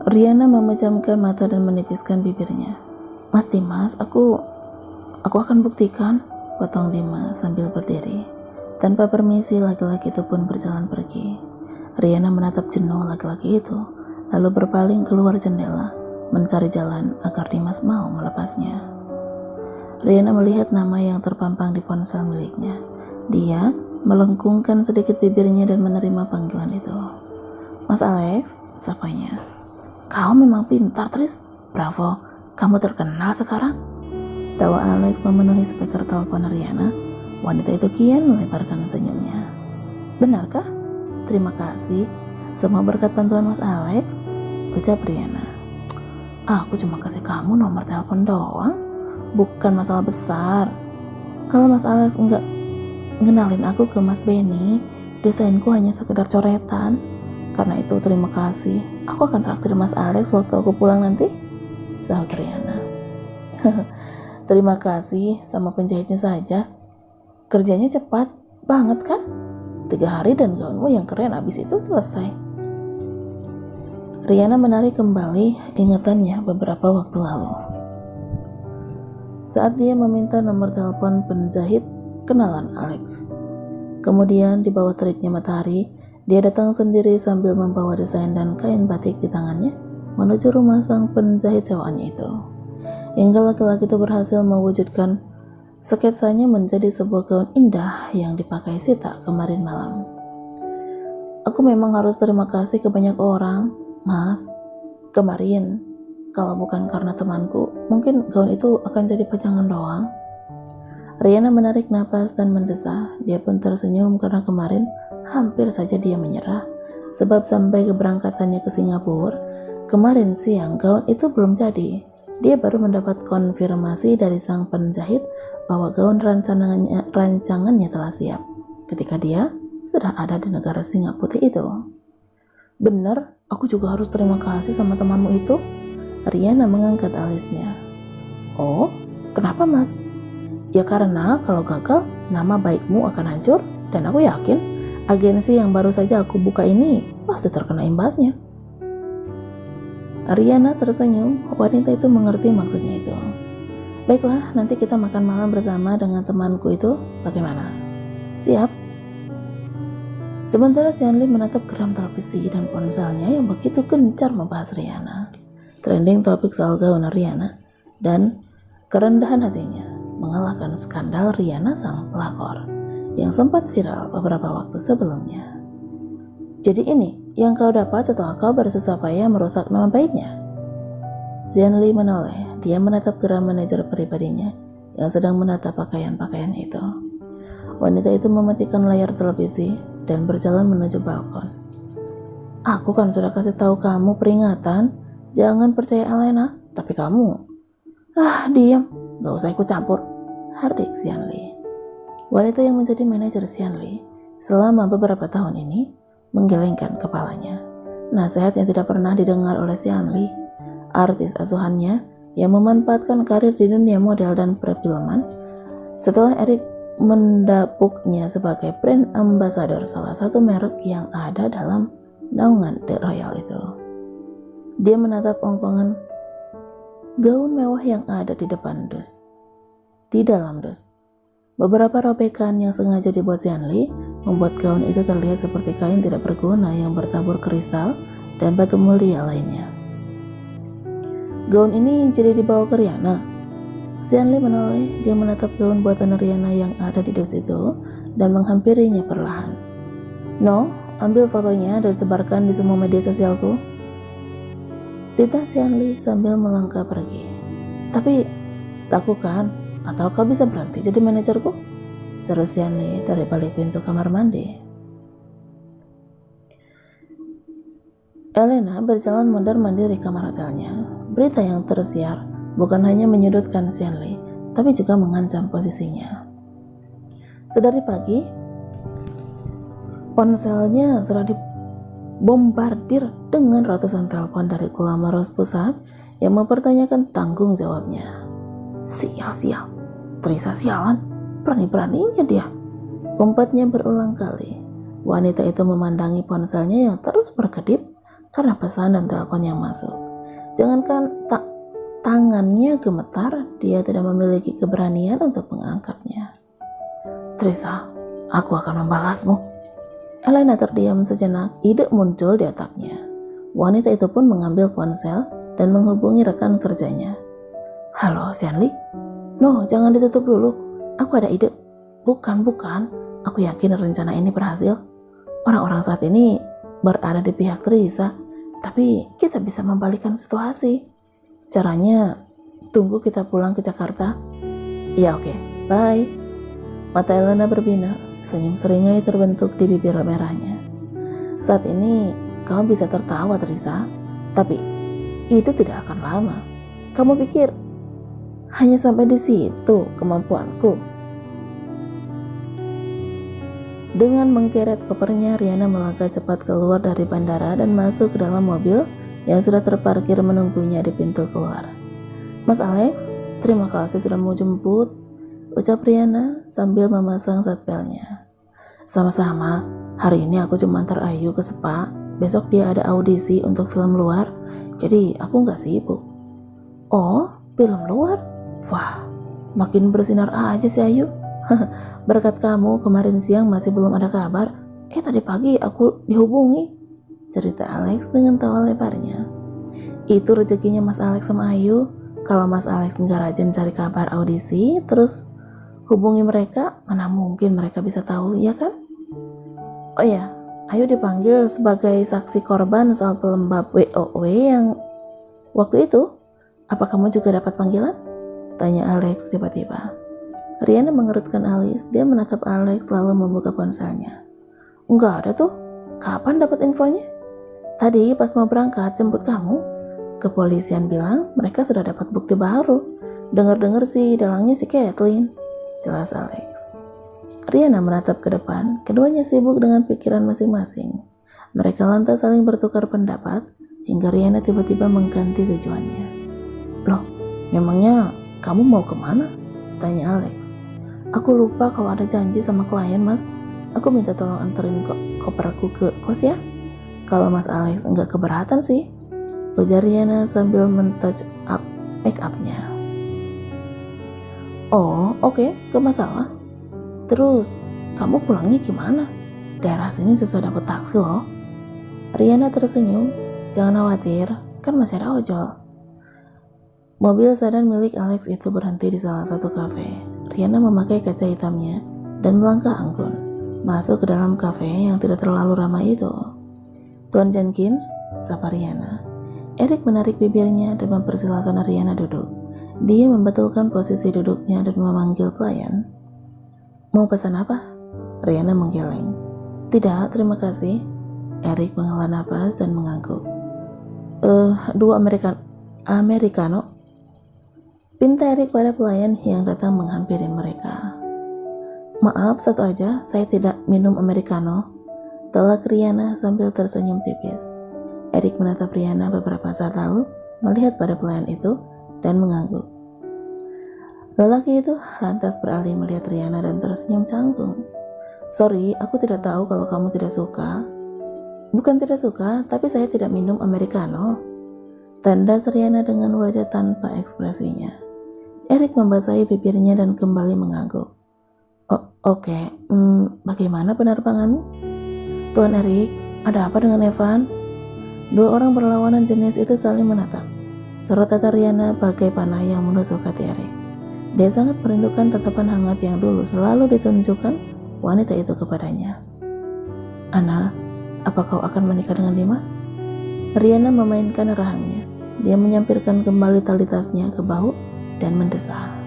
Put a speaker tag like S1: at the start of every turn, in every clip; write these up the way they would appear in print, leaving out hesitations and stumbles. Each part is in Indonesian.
S1: Riana memejamkan mata dan menipiskan bibirnya. Mas Dimas, aku akan buktikan, potong Dimas sambil berdiri. Tanpa permisi, laki-laki itu pun berjalan pergi. Riana menatap jenuh laki-laki itu, lalu berpaling keluar jendela, mencari jalan agar Dimas mau melepasnya. Riana melihat nama yang terpampang di ponsel miliknya. Dia melengkungkan sedikit bibirnya dan menerima panggilan itu. Mas Alex, sapanya. Kau memang pintar, Tris. Bravo, kamu terkenal sekarang. Tawa Alex memenuhi speaker telepon Riana. Wanita itu kian melebarkan senyumnya. Benarkah? Terima kasih. Semua berkat bantuan Mas Alex, ucap Riana. Aku cuma kasih kamu nomor telepon doang. Bukan masalah besar. Kalau Mas Alex enggak ngenalin aku ke Mas Benny, desainku hanya sekedar coretan. Karena itu terima kasih. Aku akan traktir Mas Alex waktu aku pulang nanti, sahut Riana. Terima kasih, sama penjahitnya saja. Kerjanya cepat banget kan? 3 hari dan gaunmu yang keren abis itu selesai. Riana menarik kembali ingatannya beberapa waktu lalu. Saat dia meminta nomor telepon penjahit kenalan Alex. Kemudian di bawah teriknya matahari, dia datang sendiri sambil membawa desain dan kain batik di tangannya menuju rumah sang penjahit sewaannya itu. Hingga laki-laki itu berhasil mewujudkan sketsanya menjadi sebuah gaun indah yang dipakai Sita kemarin malam. Aku memang harus terima kasih ke banyak orang, Mas. Kemarin, kalau bukan karena temanku, mungkin gaun itu akan jadi pajangan doang. Riana menarik napas dan mendesah. Dia pun tersenyum karena kemarin hampir saja dia menyerah. Sebab sampai keberangkatannya ke Singapura, kemarin siang gaun itu belum jadi. Dia baru mendapat konfirmasi dari sang penjahit bahwa gaun rancangannya telah siap ketika dia sudah ada di negara Singapura itu. Bener, aku juga harus terima kasih sama temanmu itu. Riana mengangkat alisnya. Oh, kenapa Mas? Ya karena kalau gagal, nama baikmu akan hancur dan aku yakin agensi yang baru saja aku buka ini pasti terkena imbasnya. Riana tersenyum, wanita itu mengerti maksudnya itu. Baiklah, nanti kita makan malam bersama dengan temanku itu, bagaimana? Siap. Sementara Xianli menatap geram televisi dan ponselnya yang begitu gencar membahas Riana. Trending topik soal gaun Riana dan kerendahan hatinya mengalahkan skandal Riana sang pelakor yang sempat viral beberapa waktu sebelumnya. Jadi ini yang kau dapat setelah kau bersusah payah merusak nama baiknya. Xianli menoleh. Dia menatap geram manajer pribadinya yang sedang menata pakaian-pakaian itu. Wanita itu mematikan layar televisi dan berjalan menuju balkon. Aku kan sudah kasih tahu kamu peringatan, jangan percaya Elena, tapi kamu, diam, gak usah ikut campur, hardik Xianli. Wanita yang menjadi manajer Xianli selama beberapa tahun ini menggelengkan kepalanya. Nasihat yang tidak pernah didengar oleh Xianli, artis asuhannya yang memanfaatkan karir di dunia model dan perfilman setelah Eric mendapuknya sebagai brand ambassador salah satu merek yang ada dalam naungan The Royal itu. Dia menatap ongkongan gaun mewah yang ada di depan dus. Di dalam dus, beberapa robekan yang sengaja dibuat Xianli membuat gaun itu terlihat seperti kain tidak berguna yang bertabur kristal dan batu mulia lainnya. Gaun ini jadi dibawa ke Riana. Xianli menoleh. Dia menatap gaun buatan Riana yang ada di dus itu dan menghampirinya perlahan. No, ambil fotonya dan sebarkan di semua media sosialku. Titah Xianli sambil melangkah pergi. Tapi lakukan atau kau bisa berhenti jadi manajerku, seru Xianli dari balik pintu kamar mandi. Elena berjalan mondar-mandir di kamar hotelnya. Berita yang tersiar bukan hanya menyudutkan Xianli, tapi juga mengancam posisinya. Sedari pagi, ponselnya sudah dibombardir dengan ratusan telepon dari Glamorous Pusat yang mempertanyakan tanggung jawabnya. Sial, Trisa sialan, berani-beraninya dia, umpatnya berulang kali. Wanita itu memandangi ponselnya yang terus berkedip, karena pesan dan telepon yang masuk. Jangankan tangannya gemetar, dia tidak memiliki keberanian untuk mengangkatnya. Trisa, aku akan membalasmu. Elena terdiam sejenak, ide muncul di otaknya. Wanita itu pun mengambil ponsel dan menghubungi rekan kerjanya. Halo, Xianli? No, jangan ditutup dulu. Aku ada ide. Bukan. Aku yakin rencana ini berhasil. Orang-orang saat ini berada di pihak Trisa, tapi kita bisa membalikkan situasi. Caranya, tunggu kita pulang ke Jakarta. Ya oke, bye. Mata Elena berbinar, senyum seringai terbentuk di bibir merahnya. Saat ini, kamu bisa tertawa, Trisa, tapi itu tidak akan lama. Kamu pikir hanya sampai di situ kemampuanku? Dengan mengkeret kopernya, Riana melangkah cepat keluar dari bandara dan masuk ke dalam mobil yang sudah terparkir menunggunya di pintu keluar. Mas Alex, terima kasih sudah mau jemput, ucap Riana sambil memasang seatbeltnya. Sama-sama, hari ini aku cuma antar Ayu ke spa, besok dia ada audisi untuk film luar, jadi aku nggak sibuk. Oh, film luar? Wah, makin bersinar aja si Ayu. Berkat kamu kemarin siang masih belum ada kabar. Tadi pagi aku dihubungi, cerita Alex dengan tawa lebarnya. Itu rezekinya Mas Alex sama Ayu. Kalau Mas Alex nggak rajin cari kabar audisi, terus hubungi mereka, mana mungkin mereka bisa tahu, ya kan? Oh ya, Ayu dipanggil sebagai saksi korban soal pelembab WOW yang waktu itu. Apa kamu juga dapat panggilan? Tanya Alex tiba-tiba. Riana mengerutkan alis, dia menatap Alex lalu membuka ponselnya. Enggak ada tuh, kapan dapat infonya? Tadi pas mau berangkat jemput kamu, kepolisian bilang mereka sudah dapat bukti baru. Dengar-dengar sih dalangnya si Kathleen, jelas Alex. Riana menatap ke depan, keduanya sibuk dengan pikiran masing-masing. Mereka lantas saling bertukar pendapat, hingga Riana tiba-tiba mengganti tujuannya. Loh, memangnya kamu mau kemana? Tanya Alex. Aku lupa kalau ada janji sama klien, Mas. Aku minta tolong anterin koperku ke kos ya. Kalau Mas Alex enggak keberatan sih, ujar Riana sambil men-touch up make up-nya. Oh, oke, gak masalah. Terus, kamu pulangnya gimana? Daerah sini susah dapet taksi loh. Riana tersenyum. Jangan khawatir, kan masih ada ojol. Mobil sedan milik Alex itu berhenti di salah satu kafe. Riana memakai kaca hitamnya dan melangkah anggun masuk ke dalam kafe yang tidak terlalu ramai itu. Tuan Jenkins, sapa Riana. Eric menarik bibirnya dan mempersilahkan Riana duduk. Dia membetulkan posisi duduknya dan memanggil pelayan. Mau pesan apa? Riana menggeleng. Tidak, terima kasih. Eric menghela napas dan mengangguk. 2 Americano. Pinta Eric pada pelayan yang datang menghampiri mereka. Maaf, satu aja, saya tidak minum Americano, telak Riana sambil tersenyum tipis. Eric menatap Riana beberapa saat lalu, melihat pada pelayan itu, dan mengangguk. Lelaki itu lantas beralih melihat Riana dan tersenyum canggung. Sorry, aku tidak tahu kalau kamu tidak suka. Bukan tidak suka, tapi saya tidak minum Americano. Tanda Riana dengan wajah tanpa ekspresinya. Eric membasahi bibirnya dan kembali mengangguk. Oke, bagaimana penerbanganmu? Tuan Eric, ada apa dengan Evan? 2 orang berlawanan jenis itu saling menatap. Sorot mata Riana bagai panah yang menusuk hati Eric. Dia sangat merindukan tatapan hangat yang dulu selalu ditunjukkan wanita itu kepadanya. Ana, apa kau akan menikah dengan Dimas? Riana memainkan rahangnya. Dia menyampirkan kembali tali tasnya ke bahu dan mendesah.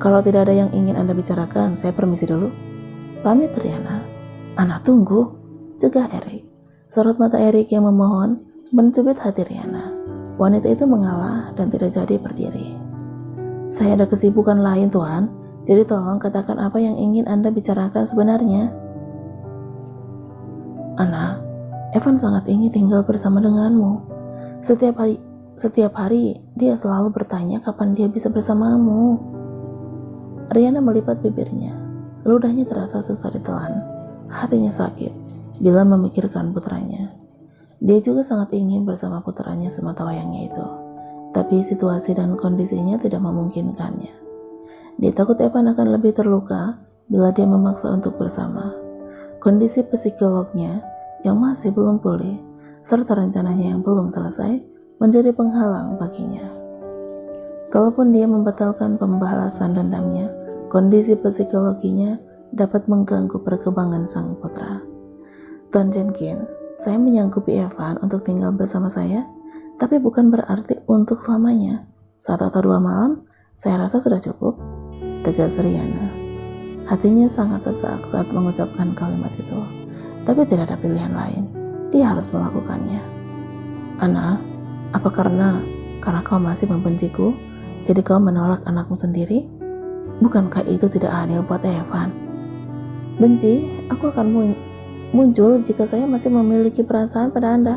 S1: Kalau tidak ada yang ingin Anda bicarakan, saya permisi dulu. Pamit Riana. Ana tunggu, cegah Eric. Sorot mata Eric yang memohon mencubit hati Riana. Wanita itu mengalah dan tidak jadi berdiri. Saya ada kesibukan lain, Tuan. Jadi tolong katakan apa yang ingin Anda bicarakan sebenarnya. Ana, Evan sangat ingin tinggal bersama denganmu. Setiap hari dia selalu bertanya kapan dia bisa bersamamu. Riana melipat bibirnya. Ludahnya terasa susah ditelan. Hatinya sakit bila memikirkan putranya. Dia juga sangat ingin bersama putranya sematawayangnya itu, tapi situasi dan kondisinya tidak memungkinkannya. Dia takut Evan akan lebih terluka bila dia memaksa untuk bersama. Kondisi psikolognya yang masih belum pulih, serta rencananya yang belum selesai, menjadi penghalang baginya. Kalaupun dia membatalkan pembalasan dendamnya, kondisi psikologinya dapat mengganggu perkembangan sang putra. Tuan Jenkins, saya menyanggupi Evan untuk tinggal bersama saya, tapi bukan berarti untuk selamanya. 1 atau 2 malam, saya rasa sudah cukup, tegas Riana. Hatinya sangat sesak saat mengucapkan kalimat itu, tapi tidak ada pilihan lain. Dia harus melakukannya. Ana, apa karena kau masih membenciku, jadi kau menolak anakmu sendiri? Bukankah itu tidak adil buat Evan? Benci, aku akan muncul jika saya masih memiliki perasaan pada Anda.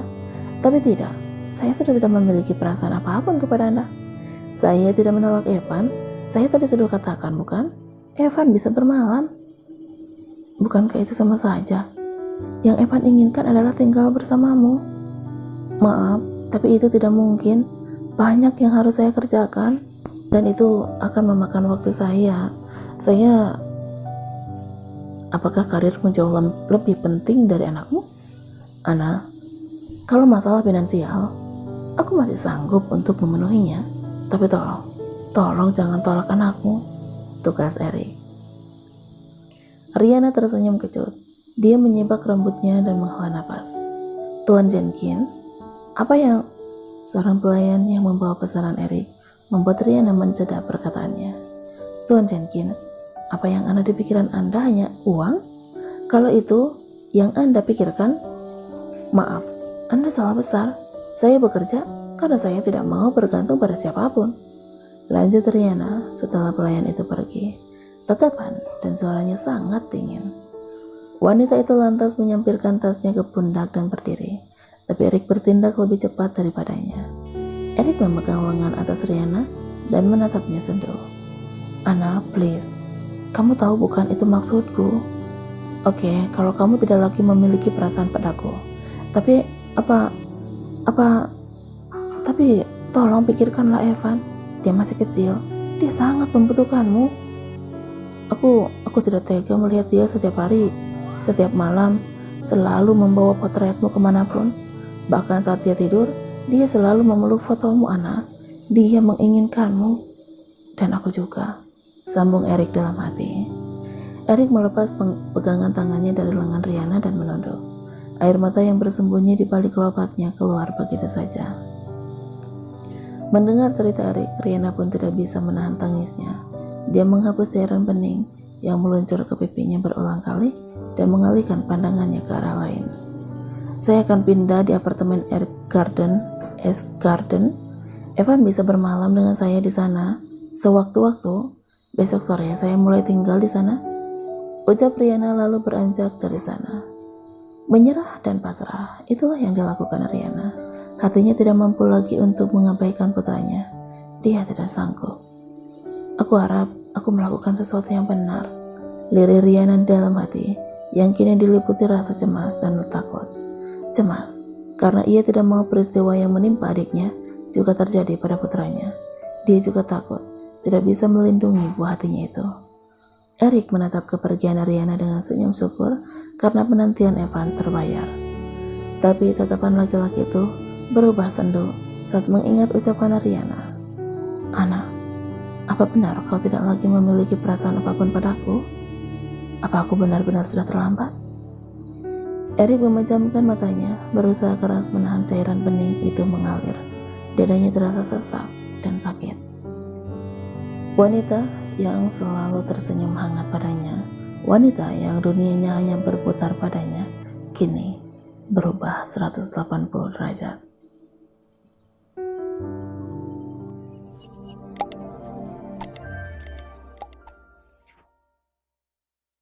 S1: Tapi tidak, saya sudah tidak memiliki perasaan apapun kepada Anda. Saya tidak menolak Evan. Saya tadi sudah katakan, bukan? Evan bisa bermalam. Bukankah itu sama saja? Yang Evan inginkan adalah tinggal bersamamu. Maaf, tapi itu tidak mungkin. Banyak yang harus saya kerjakan, dan itu akan memakan waktu saya. Apakah karirmu jauh lebih penting dari anakmu? Ana, kalau masalah finansial, aku masih sanggup untuk memenuhinya. Tapi tolong jangan tolak anakmu, tugas Eric. Riana tersenyum kecut. Dia menyibak rambutnya dan menghela napas. Tuan Jenkins, apa yang seorang pelayan yang membawa pesanan Eric membuat Riana mencegah perkataannya. Tuan Jenkins, apa yang ada di pikiran Anda hanya uang? Kalau itu yang Anda pikirkan, maaf, Anda salah besar. Saya bekerja karena saya tidak mau bergantung pada siapapun. Lanjut Riana setelah pelayan itu pergi. Tatapan dan suaranya sangat dingin. Wanita itu lantas menyampirkan tasnya ke pundak dan berdiri. Tapi Eric bertindak lebih cepat daripadanya. Eric memegang lengan atas Riana dan menatapnya sendu. Ana, please. Kamu tahu bukan itu maksudku. Oke, kalau kamu tidak lagi memiliki perasaan padaku. Tapi tapi tolong pikirkanlah Evan. Dia masih kecil. Dia sangat membutuhkanmu. Aku tidak tega melihat dia setiap hari, setiap malam, selalu membawa potretmu kemanapun. Bahkan saat dia tidur, dia selalu memeluk fotomu, Ana. Dia menginginkanmu. Dan aku juga. Sambung Eric dalam hati. Eric melepas pegangan tangannya dari lengan Riana dan menunduk. Air mata yang bersembunyi di balik kelopaknya keluar begitu saja. Mendengar cerita Eric, Riana pun tidak bisa menahan tangisnya. Dia menghapus cairan bening yang meluncur ke pipinya berulang kali dan mengalihkan pandangannya ke arah lain. Saya akan pindah di apartemen S Garden. Evan bisa bermalam dengan saya di sana sewaktu-waktu. Besok sore saya mulai tinggal di sana, ucap Riana lalu beranjak dari sana. Menyerah dan pasrah, itulah yang dilakukan Riana. Hatinya tidak mampu lagi untuk mengabaikan putranya. Dia tidak sanggup. Aku harap aku melakukan sesuatu yang benar, lirik Riana dalam hati, yang kini diliputi rasa cemas dan takut. Cemas, karena ia tidak mau peristiwa yang menimpa adiknya juga terjadi pada putranya. Dia juga takut tidak bisa melindungi buah hatinya itu. Eric menatap kepergian Riana dengan senyum syukur karena penantian Evan terbayar. Tapi tatapan laki-laki itu berubah sendu saat mengingat ucapan Riana. Ana, apa benar kau tidak lagi memiliki perasaan apapun padaku? Apa aku benar-benar sudah terlambat? Eric memejamkan matanya, berusaha keras menahan cairan bening itu mengalir. Dadanya terasa sesak dan sakit. Wanita yang selalu tersenyum hangat padanya, wanita yang dunianya hanya berputar padanya, kini berubah 180 derajat.